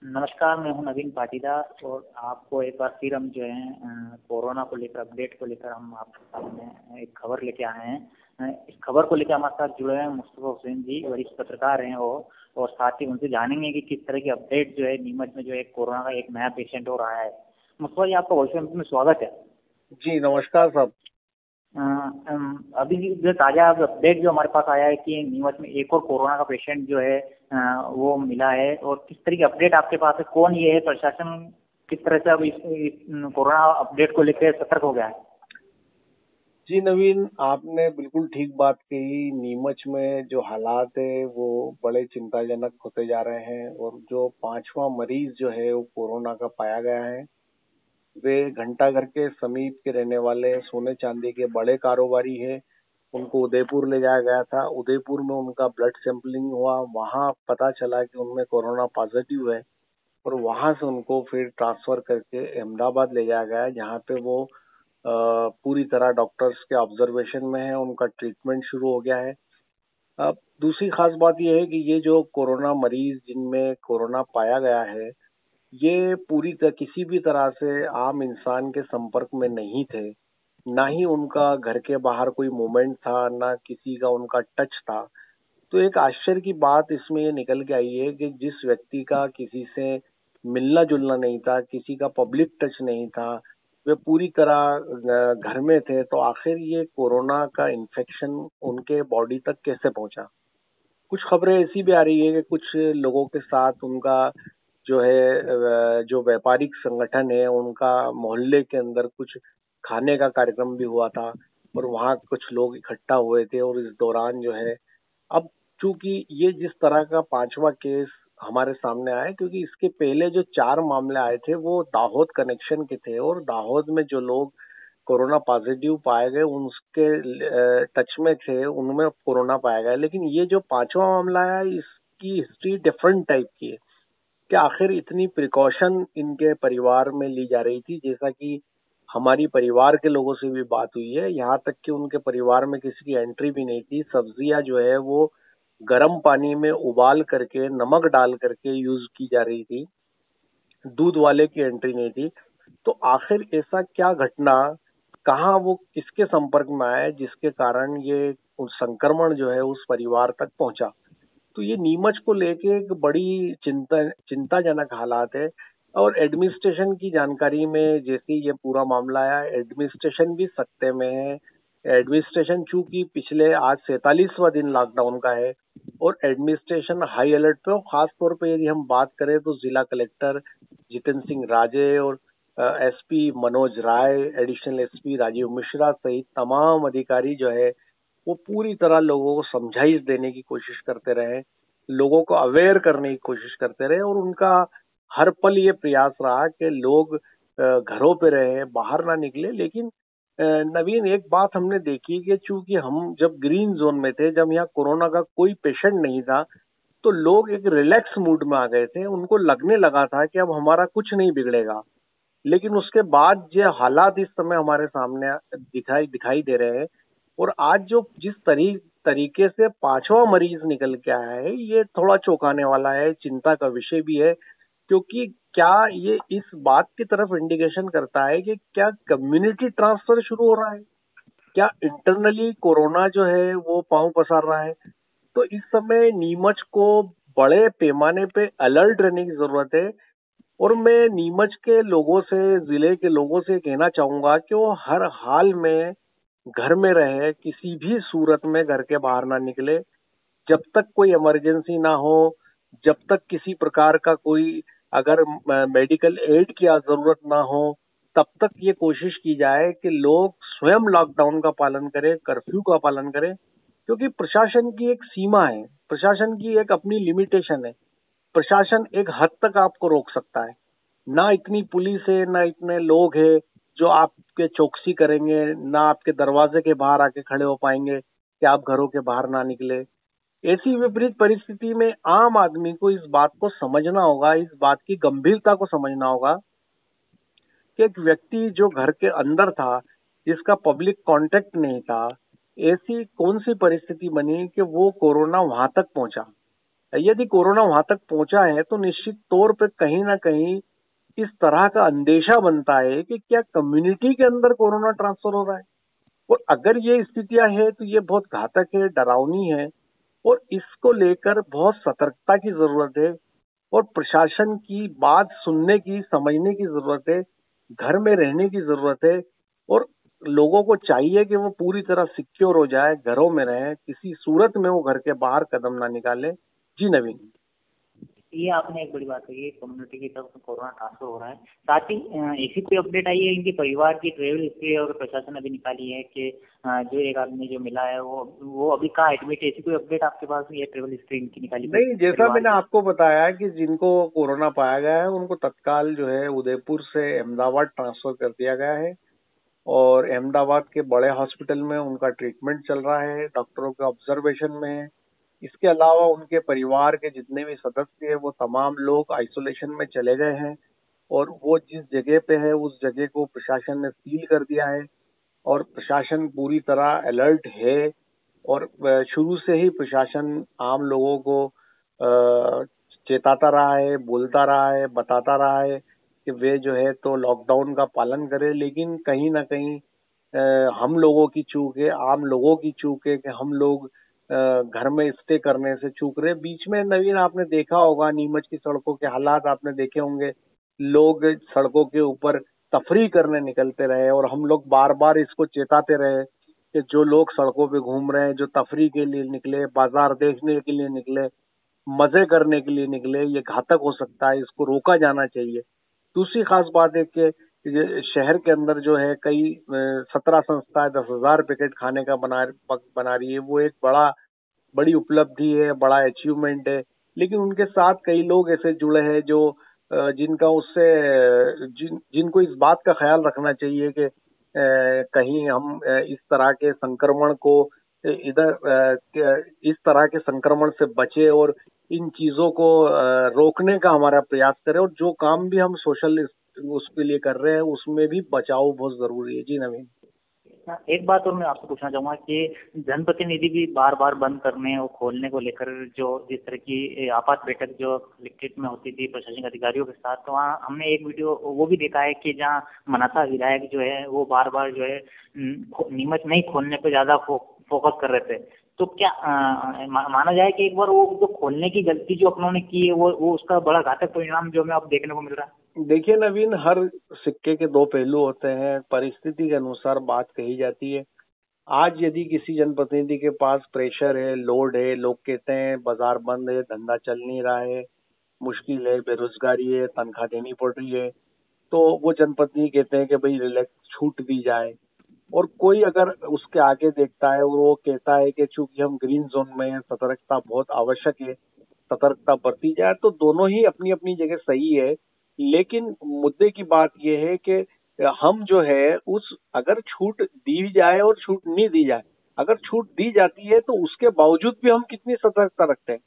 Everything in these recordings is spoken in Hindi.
नमस्कार, मैं हूं नवीन पाटीदार और आपको एक बार फिर हम जो है कोरोना को लेकर अपडेट को लेकर हम आपके सामने एक खबर लेके आए हैं। इस खबर को लेकर हमारे साथ जुड़े हैं मुस्तफा हुसैन जी, वरिष्ठ पत्रकार हैं वो, और साथ ही उनसे जानेंगे कि किस तरह की अपडेट जो है नीमच में जो है कोरोना का एक नया पेशेंट हो रहा है। मुस्तफा जी, आपका वॉइस में स्वागत है। जी नमस्कार साहब। अभी जो ताजा अपडेट जो हमारे पास आया है कि नीमच में एक और कोरोना का पेशेंट जो है वो मिला है, और किस तरह की अपडेट आपके पास है, कौन ये है, प्रशासन किस तरह से अब इस कोरोना अपडेट को लेकर सतर्क हो गया है? जी नवीन, आपने बिल्कुल ठीक बात कही। नीमच में जो हालात है वो बड़े चिंताजनक होते जा रहे हैं और जो 5वां मरीज जो है वो कोरोना का पाया गया है, वे घंटाघर के समीप के रहने वाले सोने चांदी के बड़े कारोबारी है। उनको उदयपुर ले जाया गया था। उदयपुर में उनका ब्लड सैंपलिंग हुआ, वहां पता चला कि उनमें कोरोना पॉजिटिव है और वहां से उनको फिर ट्रांसफर करके अहमदाबाद ले जाया गया, जहाँ पे वो पूरी तरह डॉक्टर्स के ऑब्जर्वेशन में है। उनका ट्रीटमेंट शुरू हो गया है। अब दूसरी खास बात यह है कि ये जो कोरोना मरीज जिनमें कोरोना पाया गया है, ये पूरी तरह किसी भी तरह से आम इंसान के संपर्क में नहीं थे। ना ही उनका घर के बाहर कोई मूवमेंट था, ना किसी का उनका टच था। तो एक आश्चर्य की बात इसमें ये निकल के आई है कि जिस व्यक्ति का किसी से मिलना जुलना नहीं था, किसी का पब्लिक टच नहीं था, वे पूरी तरह घर में थे, तो आखिर ये कोरोना का इन्फेक्शन उनके बॉडी तक कैसे पहुंचा। कुछ खबरें ऐसी भी आ रही है कि कुछ लोगों के साथ उनका जो है जो व्यापारिक संगठन है उनका मोहल्ले के अंदर कुछ खाने का कार्यक्रम भी हुआ था और वहाँ कुछ लोग इकट्ठा हुए थे और इस दौरान जो है, अब चूंकि ये जिस तरह का 5वां केस हमारे सामने आया, क्योंकि इसके पहले जो 4 मामले आए थे वो दाहोद कनेक्शन के थे और दाहोद में जो लोग कोरोना पॉजिटिव पाए गए उनके टच में थे, उनमें कोरोना पाया गया। लेकिन ये जो 5वां मामला है इसकी हिस्ट्री डिफरेंट टाइप की है कि आखिर इतनी प्रिकॉशन इनके परिवार में ली जा रही थी। जैसा कि हमारी परिवार के लोगों से भी बात हुई है, यहाँ तक कि उनके परिवार में किसी की एंट्री भी नहीं थी। सब्जियां जो है वो गर्म पानी में उबाल करके नमक डाल करके यूज की जा रही थी, दूध वाले की एंट्री नहीं थी। तो आखिर ऐसा क्या घटना, कहाँ वो किसके संपर्क में आया जिसके कारण ये संक्रमण जो है उस परिवार तक पहुंचा। तो ये नीमच को लेके एक बड़ी चिंताजनक हालात है। और एडमिनिस्ट्रेशन की जानकारी में जैसे ये पूरा मामला आया, एडमिनिस्ट्रेशन भी सकते में है। एडमिनिस्ट्रेशन चूंकि पिछले आज 47वां दिन लॉकडाउन का है और एडमिनिस्ट्रेशन हाई अलर्ट पे, और खास तौर पे यदि हम बात करें तो जिला कलेक्टर जितेंद्र सिंह राजे और एसपी मनोज राय, एडिशनल एसपी राजीव मिश्रा सहित तमाम अधिकारी जो है वो पूरी तरह लोगों को समझाइश देने की कोशिश करते रहे, लोगों को अवेयर करने की कोशिश करते रहे। और उनका हर पल ये प्रयास रहा कि लोग घरों पे रहे, बाहर ना निकले। लेकिन नवीन, एक बात हमने देखी कि चूंकि हम जब ग्रीन जोन में थे, जब यहाँ कोरोना का कोई पेशेंट नहीं था, तो लोग एक रिलैक्स मूड में आ गए थे। उनको लगने लगा था कि अब हमारा कुछ नहीं बिगड़ेगा। लेकिन उसके बाद जो हालात इस समय हमारे सामने दिखाई दे रहे हैं, और आज जो जिस तरीके से 5वां मरीज निकल के आया है, ये थोड़ा चौंकाने वाला है, चिंता का विषय भी है। क्योंकि क्या ये इस बात की तरफ इंडिकेशन करता है कि क्या कम्युनिटी ट्रांसफर शुरू हो रहा है, क्या इंटरनली कोरोना जो है वो पांव पसार रहा है। तो इस समय नीमच को बड़े पैमाने पे अलर्ट रहने की जरूरत है। और मैं नीमच के लोगों से, जिले के लोगों से कहना चाहूंगा कि वो हर हाल में घर में रहे, किसी भी सूरत में घर के बाहर ना निकले जब तक कोई इमरजेंसी ना हो, जब तक किसी प्रकार का कोई अगर मेडिकल एड की जरूरत ना हो, तब तक ये कोशिश की जाए कि लोग स्वयं लॉकडाउन का पालन करें, कर्फ्यू का पालन करें। क्योंकि प्रशासन की एक सीमा है, प्रशासन की एक अपनी लिमिटेशन है। प्रशासन एक हद तक आपको रोक सकता है, ना इतनी पुलिस है, ना इतने लोग हैं जो आपके चौकसी करेंगे, ना आपके दरवाजे के बाहर आके खड़े हो पाएंगे कि आप घरों के बाहर ना निकले। ऐसी विपरीत परिस्थिति में आम आदमी को इस बात को समझना होगा, इस बात की गंभीरता को समझना होगा कि एक व्यक्ति जो घर के अंदर था, जिसका पब्लिक कांटेक्ट नहीं था, ऐसी कौन सी परिस्थिति बनी कि वो कोरोना वहां तक पहुंचा। यदि कोरोना वहां तक पहुंचा है तो निश्चित तौर पे कहीं ना कहीं इस तरह का अंदेशा बनता है कि क्या कम्युनिटी के अंदर कोरोना ट्रांसफर हो रहा है। और अगर ये स्थितियां हैं तो ये बहुत घातक है, डरावनी है, और इसको लेकर बहुत सतर्कता की जरूरत है और प्रशासन की बात सुनने की, समझने की जरूरत है, घर में रहने की जरूरत है। और लोगों को चाहिए कि वो पूरी तरह सिक्योर हो जाए, घरों में रहे, किसी सूरत में वो घर के बाहर कदम ना निकाले। जी नवीन। ये आपने एक बड़ी बात कही है, कम्युनिटी की तरफ कोरोना ट्रांसफर हो रहा है। साथ ही ऐसी कोई अपडेट आई है इनके परिवार की ट्रेवल हिस्ट्री और प्रशासन ने भी निकाली है कि जो एक आदमी जो मिला है वो अभी कहाँ एडमिट है, ऐसी कोई अपडेट आपके पास ये ट्रेवल हिस्ट्री इनकी निकाली नहीं, जैसा परिवार मैंने की? आपको बताया कि जिनको कोरोना पाया गया है उनको तत्काल जो है उदयपुर से अहमदाबाद ट्रांसफर कर दिया गया है, और अहमदाबाद के बड़े हॉस्पिटल में उनका ट्रीटमेंट चल रहा है, डॉक्टरों के ऑब्जर्वेशन में है। इसके अलावा उनके परिवार के जितने भी सदस्य हैं वो तमाम लोग आइसोलेशन में चले गए हैं, और वो जिस जगह पे है उस जगह को प्रशासन ने सील कर दिया है। और प्रशासन पूरी तरह अलर्ट है, और शुरू से ही प्रशासन आम लोगों को चेताता रहा है, बोलता रहा है, बताता रहा है कि वे जो है तो लॉकडाउन का पालन करें। लेकिन कहीं ना कहीं हम लोगों की चूक है, आम लोगों की चूक है कि हम लोग घर में स्टे करने से चूक रहे। बीच में नवीन आपने देखा होगा, नीमच की सड़कों के हालात आपने देखे होंगे, लोग सड़कों के ऊपर तफरी करने निकलते रहे, और हम लोग बार बार इसको चेताते रहे कि जो लोग सड़कों पे घूम रहे हैं, जो तफरी के लिए निकले, बाजार देखने के लिए निकले, मजे करने के लिए निकले, ये घातक हो सकता है, इसको रोका जाना चाहिए। दूसरी खास बात है कि ये शहर के अंदर जो है कई 17 संस्थाएं 10,000 पैकेट खाने का बना रही है, वो एक बड़ी उपलब्धि है, बड़ा अचीवमेंट है। लेकिन उनके साथ कई लोग ऐसे जुड़े हैं जो जिनका उससे जिनको इस बात का ख्याल रखना चाहिए कि कहीं हम इस तरह के संक्रमण को इस तरह के संक्रमण से बचे, और इन चीजों को रोकने का हमारा प्रयास करें, और जो काम भी हम सोशल उसके लिए कर रहे हैं उसमें भी बचाव बहुत जरूरी है। जी नवीन। एक बात और मैं आपसे पूछना चाहूंगा कि जनप्रतिनिधि भी बार बार बंद करने और खोलने को लेकर जो जिस तरह की आपात बैठक जो कलेक्ट्रेट में होती थी प्रशासनिक अधिकारियों के साथ, तो वहाँ हमने एक वीडियो वो भी देखा है कि जहाँ मनासा विधायक जो है वो बार बार जो है नीमच नहीं खोलने पे ज्यादा फोकस कर रहे थे। तो क्या माना जाए कि एक बार वो जो खोलने की गलती जो उन्होंने की है वो उसका बड़ा घातक परिणाम जो हमें अब देखने को मिल रहा है? देखिए नवीन, हर सिक्के के दो पहलू होते हैं, परिस्थिति के अनुसार बात कही जाती है। आज यदि किसी जनप्रतिनिधि के पास प्रेशर है, लोड है, लोग कहते हैं बाजार बंद है, धंधा चल नहीं रहा है, मुश्किल है, बेरोजगारी है, तनख्वाह देनी पड़ रही है, तो वो जनप्रतिनिधि कहते हैं कि भाई रिलैक्स, छूट दी जाए। और कोई अगर उसके आगे देखता है और वो कहता है कि चूंकि हम ग्रीन जोन में हैं, सतर्कता बहुत आवश्यक है, सतर्कता बरती जाए, तो दोनों ही अपनी अपनी जगह सही है। लेकिन मुद्दे की बात यह है कि हम जो है उस अगर छूट दी जाए और छूट नहीं दी जाए, अगर छूट दी जाती है तो उसके बावजूद भी हम कितनी सतर्कता रखते हैं।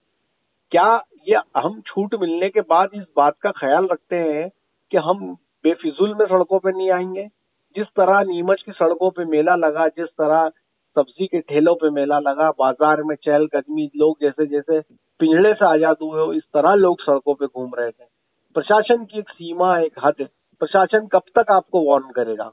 क्या ये हम छूट मिलने के बाद इस बात का ख्याल रखते हैं कि हम बेफिजूल में सड़कों पे नहीं आएंगे? जिस तरह नीमच की सड़कों पे मेला लगा, जिस तरह सब्जी के ठेलों पे मेला लगा, बाजार में चहलकदमी, लोग जैसे जैसे पिंजड़े से आजाद हुए हो इस तरह लोग सड़कों पे घूम रहे थे। प्रशासन की एक सीमा, एक हद है, प्रशासन कब तक आपको वार्न करेगा?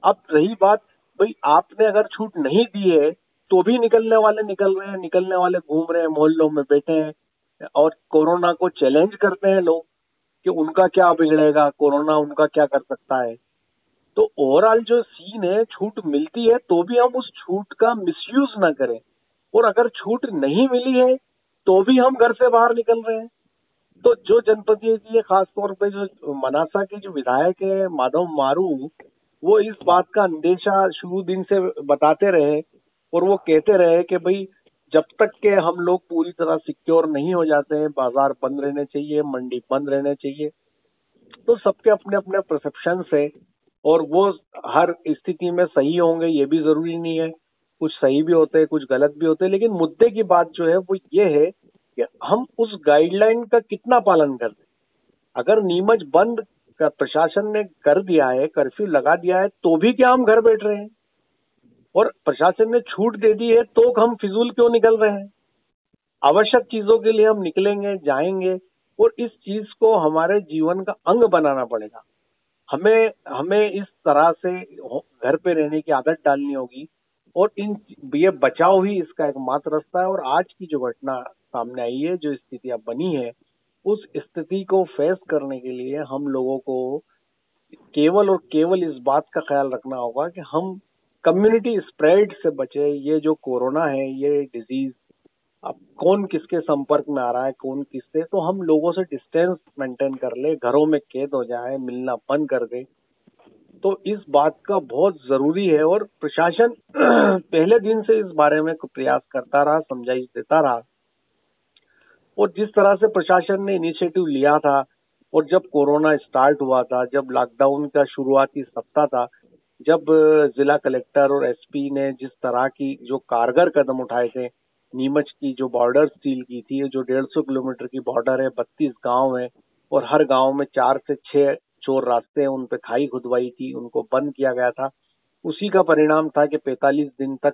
अब रही बात, भाई आपने अगर छूट नहीं दी है तो भी निकलने वाले निकल रहे हैं, निकलने वाले घूम रहे हैं, मोहल्लों में बैठे हैं और कोरोना को चैलेंज करते हैं लोग कि उनका क्या बिगड़ेगा, कोरोना उनका क्या कर सकता है। तो ओवरऑल जो सीन है, छूट मिलती है तो भी हम उस छूट का मिसयूज ना करें, और अगर छूट नहीं मिली है तो भी हम घर से बाहर निकल रहे हैं। तो जो जनप्रतिनिधि है, खास तौर पे जो मनासा के जो विधायक है माधव मारू, वो इस बात का अंदेशा शुरू दिन से बताते रहे, और वो कहते रहे कि भाई जब तक के हम लोग पूरी तरह सिक्योर नहीं हो जाते हैं, बाजार बंद रहने चाहिए, मंडी बंद रहने चाहिए। तो सबके अपने अपने परसेप्शन है, और वो हर स्थिति में सही होंगे ये भी जरूरी नहीं है, कुछ सही भी होते हैं, कुछ गलत भी होते हैं। लेकिन मुद्दे की बात जो है वो ये है कि हम उस गाइडलाइन का कितना पालन करते हैं। अगर नीमच बंद का प्रशासन ने कर दिया है, कर्फ्यू लगा दिया है, तो भी क्या हम घर बैठ रहे हैं? और प्रशासन ने छूट दे दी है तो हम फिजूल क्यों निकल रहे हैं? आवश्यक चीजों के लिए हम निकलेंगे, जाएंगे, और इस चीज को हमारे जीवन का अंग बनाना पड़ेगा। हमें हमें इस तरह से घर पे रहने की आदत डालनी होगी, और ये बचाव ही इसका एकमात्र रास्ता है। और आज की जो घटना सामने आई है, जो स्थितियां बनी है, उस स्थिति को फेस करने के लिए हम लोगों को केवल और केवल इस बात का ख्याल रखना होगा कि हम कम्युनिटी स्प्रेड से बचे। ये जो कोरोना है, ये डिजीज, अब कौन किसके संपर्क में आ रहा है, कौन किससे, तो हम लोगों से डिस्टेंस मेंटेन कर ले, घरों में कैद हो जाए, मिलना बंद कर दे। तो इस बात का बहुत जरूरी है, और प्रशासन पहले दिन से इस बारे में प्रयास करता रहा, समझाइश देता रहा। और जिस तरह से प्रशासन ने इनिशिएटिव लिया था, और जब कोरोना स्टार्ट हुआ था, जब लॉकडाउन का शुरुआती सप्ताह था, जब जिला कलेक्टर और एसपी ने जिस तरह की जो कारगर कदम उठाए थे, नीमच की जो बॉर्डर सील की थी, जो 150 किलोमीटर की बॉर्डर है, 32 गांव है, और हर गांव में 4 से 6 चोर रास्ते हैं, उन पे खाई खुदवाई थी, उनको बंद किया गया था। उसी का परिणाम था कि 45 दिन तक,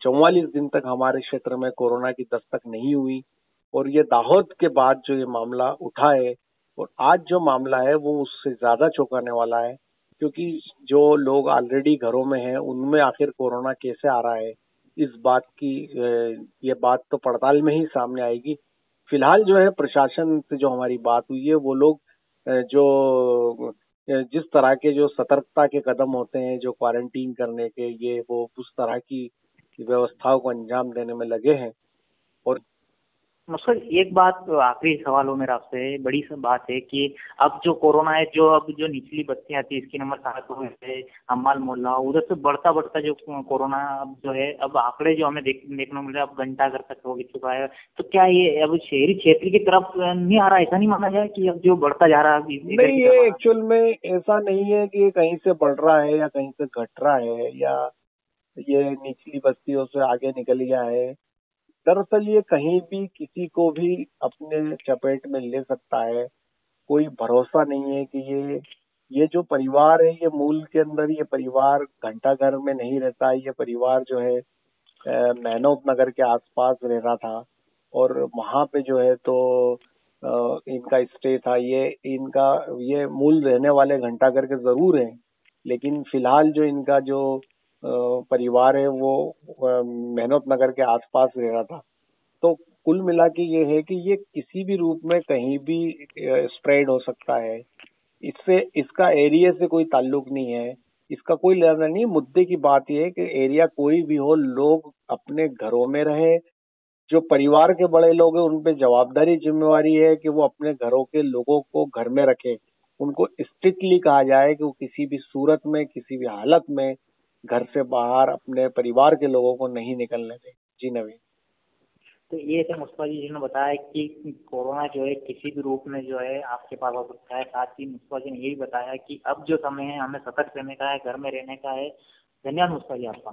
44 दिन तक हमारे क्षेत्र में कोरोना की दस्तक नहीं हुई। और ये दाहोद के बाद जो ये मामला उठा है, और आज जो मामला है, वो उससे ज्यादा चौंकाने वाला है, क्योंकि जो लोग ऑलरेडी घरों में हैं, उनमें आखिर कोरोना कैसे आ रहा है, इस बात की ये बात तो पड़ताल में ही सामने आएगी। फिलहाल जो है प्रशासन से जो हमारी बात हुई है, वो लोग जिस तरह के जो सतर्कता के कदम होते हैं, जो क्वारंटीन करने के, ये वो उस तरह की व्यवस्थाओं को अंजाम देने में लगे हैं। और सर एक बात आखिरी सवाल हो मेरा आपसे, बड़ी सी बात है कि अब जो कोरोना है, जो अब जो निचली बस्तियां थी, इसकी नंबर 7 हो गए, अम्बाल मोहल्ला, उधर से बढ़ता बढ़ता जो कोरोना अब जो है, अब आंकड़े जो हमें देखने को मिल रहे हैं, अब घंटाघर तक हो चुका है। तो क्या ये अब शहरी क्षेत्र की तरफ नहीं आ रहा, ऐसा नहीं माना जाए कि अब जो बढ़ता जा रहा है नहीं, ये एक्चुअल में ऐसा नहीं है कि ये कहीं से बढ़ रहा है या कहीं से घट रहा है, या ये निचली बस्तियों से आगे निकल गया है। दरअसल ये कहीं भी किसी को भी अपने चपेट में ले सकता है। कोई भरोसा नहीं है कि ये जो परिवार है, ये मूल के अंदर ये परिवार घंटा घर में नहीं रहता। ये परिवार जो है मेहनत नगर के आसपास रह रहा था, और वहां पे जो है तो इनका स्टे था। ये मूल रहने वाले घंटाघर के जरूर हैं, लेकिन फिलहाल जो इनका जो परिवार है, वो मेहनत नगर के आसपास रह रहा था। तो कुल मिला के ये है कि ये किसी भी रूप में कहीं भी स्प्रेड हो सकता है। इससे इसका एरिया से कोई ताल्लुक नहीं है, इसका कोई लेना नहीं। मुद्दे की बात यह है कि एरिया कोई भी हो, लोग अपने घरों में रहे। जो परिवार के बड़े लोग हैं, उन पे जवाबदारी जिम्मेवारी है कि वो अपने घरों के लोगों को घर में रखें। उनको स्ट्रिक्टली कहा जाए कि वो किसी भी सूरत में, किसी भी हालत में घर से बाहर अपने परिवार के लोगों को नहीं निकलने दें। जी नवीन। तो ये थे मुस्तफा जी, जिन्होंने बताया कि कोरोना जो है किसी भी रूप में जो है आपके पास हो सकता है। साथ ही मुस्तफा जी ने यही बताया कि अब जो समय है, हमें सतर्क रहने का है, घर में रहने का है। धन्यवाद मुस्तफा जी आपका।